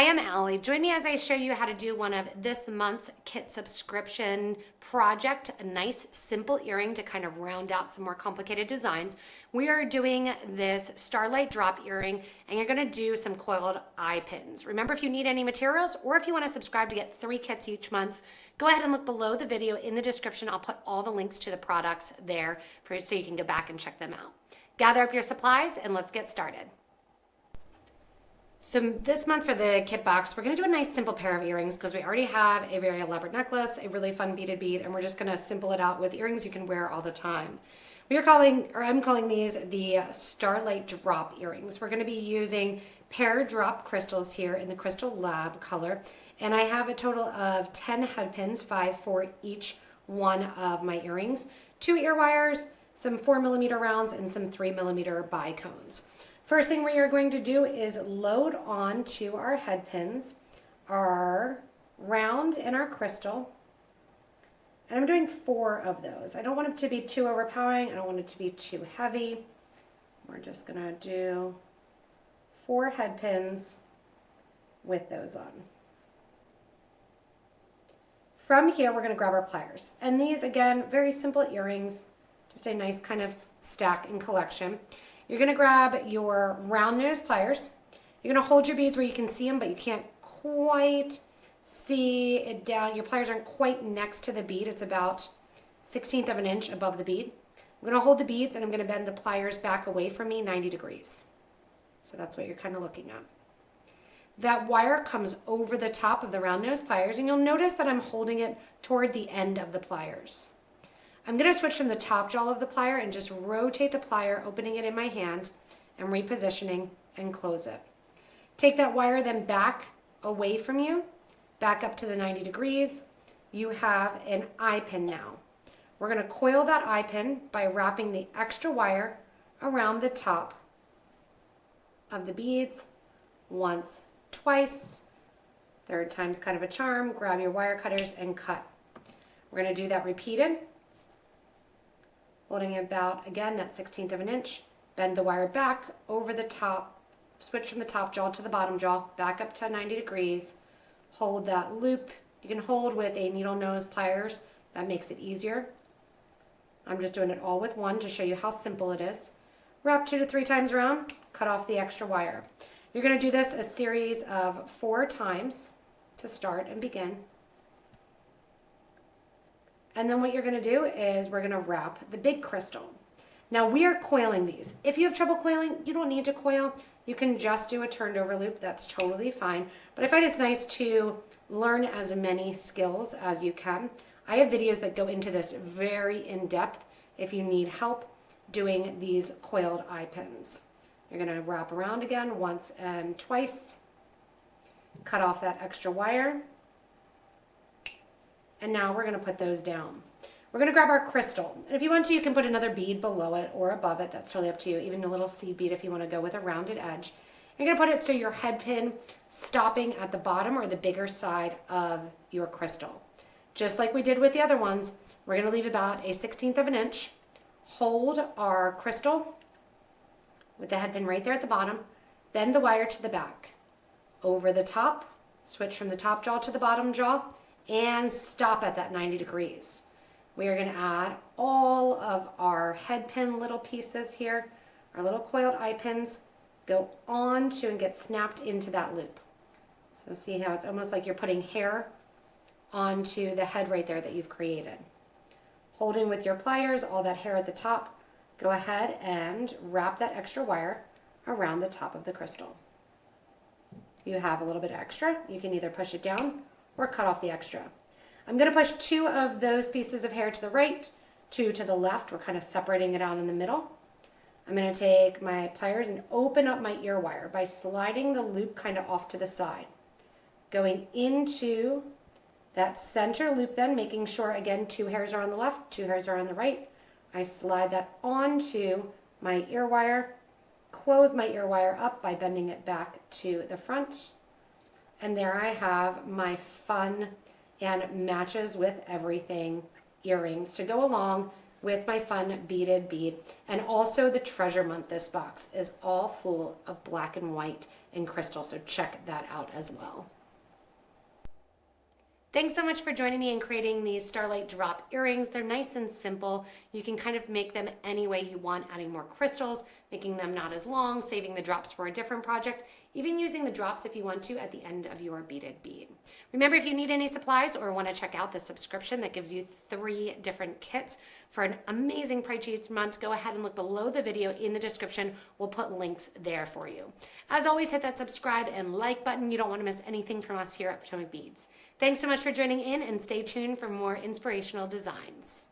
Hi, I'm Allie. Join me as I show you how to do one of this month's kit subscription project, a nice simple earring to kind of round out some more complicated designs. We are doing this Starlight Drop earring and you're gonna do some coiled eye pins. Remember, if you need any materials or if you wanna subscribe to get 3 kits each month, go ahead and look below the video in the description. I'll put all the links to the products there for you so you can go back and check them out. Gather up your supplies and let's get started. So this month for the kit box, we're gonna do a nice simple pair of earrings because we already have a very elaborate necklace, a really fun beaded bead, and we're just gonna simple it out with earrings you can wear all the time. I'm calling these the Starlight Drop earrings. We're gonna be using pear drop crystals here in the Crystal Lab color. And I have a total of 10 head pins, 5 for each one of my earrings, 2 ear wires, some 4mm rounds, and some 3mm bicones. First thing we are going to do is load on to our head pins, our round and our crystal. And I'm doing 4 of those. I don't want it to be too overpowering. I don't want it to be too heavy. We're just gonna do 4 head pins with those on. From here, we're gonna grab our pliers. And these, again, very simple earrings, just a nice kind of stack and collection. You're gonna grab your round nose pliers. You're gonna hold your beads where you can see them, but you can't quite see it down. Your pliers aren't quite next to the bead. It's about 1/16 of an inch above the bead. I'm gonna hold the beads and I'm gonna bend the pliers back away from me 90 degrees. So that's what you're kind of looking at. That wire comes over the top of the round nose pliers, and you'll notice that I'm holding it toward the end of the pliers. I'm going to switch from the top jaw of the plier and just rotate the plier, opening it in my hand and repositioning and close it. Take that wire then back away from you, back up to the 90 degrees. You have an eye pin now. We're going to coil that eye pin by wrapping the extra wire around the top of the beads once, twice. Third time's kind of a charm. Grab your wire cutters and cut. We're going to do that repeated. Holding it about, again, that 1/16 of an inch. Bend the wire back over the top. Switch from the top jaw to the bottom jaw. Back up to 90 degrees. Hold that loop. You can hold with a needle nose pliers. That makes it easier. I'm just doing it all with one to show you how simple it is. Wrap 2 to 3 times around. Cut off the extra wire. You're going to do this a series of 4 times to start and begin. And then what you're going to do is we're going to wrap the big crystal. Now we are coiling these. If you have trouble coiling, you don't need to coil. You can just do a turned over loop. That's totally fine. But I find it's nice to learn as many skills as you can. I have videos that go into this very in depth if you need help doing these coiled eye pins. You're going to wrap around again once and twice. Cut off that extra wire. And now we're going to put those down. We're going to grab our crystal. And if you want to, you can put another bead below it or above it. That's totally up to you. Even a little seed bead if you want to go with a rounded edge. You're going to put it so your head pin stopping at the bottom or the bigger side of your crystal. Just like we did with the other ones, we're going to leave about a 1/16 of an inch. Hold our crystal with the head pin right there at the bottom. Bend the wire to the back. Over the top. Switch from the top jaw to the bottom jaw. And stop at that 90 degrees. We are going to add all of our head pin little pieces here, our little coiled eye pins, go on to and get snapped into that loop. So see how it's almost like you're putting hair onto the head right there that you've created. Holding with your pliers, all that hair at the top, go ahead and wrap that extra wire around the top of the crystal. If you have a little bit extra, you can either push it down or cut off the extra. I'm going to push 2 of those pieces of hair to the right, 2 to the left. We're kind of separating it out in the middle. I'm going to take my pliers and open up my ear wire by sliding the loop kind of off to the side. Going into that center loop then, making sure, again, 2 hairs are on the left, 2 hairs are on the right. I slide that onto my ear wire, close my ear wire up by bending it back to the front. And there I have my fun and matches with everything earrings to go along with my fun beaded bead. And also the treasure month, this box is all full of black and white and crystal, so check that out as well. Thanks so much for joining me in creating these Starlight Drop earrings. They're nice and simple. You can kind of make them any way you want, adding more crystals, making them not as long, saving the drops for a different project, even using the drops if you want to at the end of your beaded bead. Remember, if you need any supplies or want to check out the subscription that gives you 3 different kits for an amazing price each month, go ahead and look below the video in the description. We'll put links there for you. As always, hit that subscribe and like button. You don't want to miss anything from us here at Potomac Beads. Thanks so much for joining in, and stay tuned for more inspirational designs.